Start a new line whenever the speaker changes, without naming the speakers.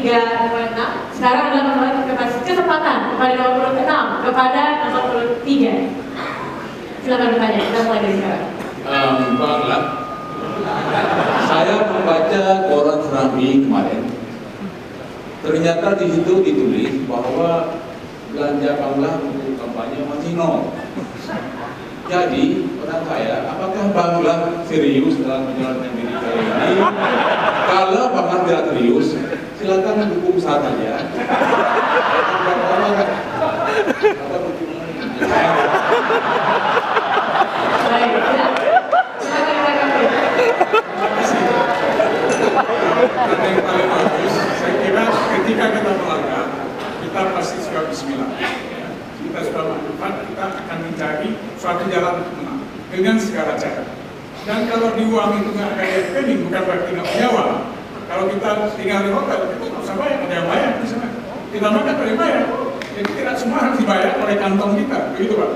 63,6. Sekarang adalah kesempatan kepada nomor 6 kepada nomor 3. Silakan bertanya, kita mulai dari sekarang.
Bangla, saya membaca koran Serambi kemarin. Ternyata di situ ditulis bahwa belanja Bangla untuk kampanye masih nol. Jadi, pertanyaan saya, apakah Bangla serius dalam menjalankan diri kali ini? Kalau Bangla tidak serius, silakan dukung saja.
Baik,
Kata yang paling bagus, saya kira ketika kita melangkah, kita pasti suka bismillah. Kita sudah melakukan, kita akan mencari suatu jalan untuk menang dengan segala cara. Dan kalau di uang itu nggak ada rekening, bukan berarti nggak punya uang. Kalau kita tinggal di hotel, kita nggak usah bayar, ada yang bayar di sana. Kita makan ada yang bayar. Jadi tidak semua harus dibayar oleh kantong kita, begitu Pak.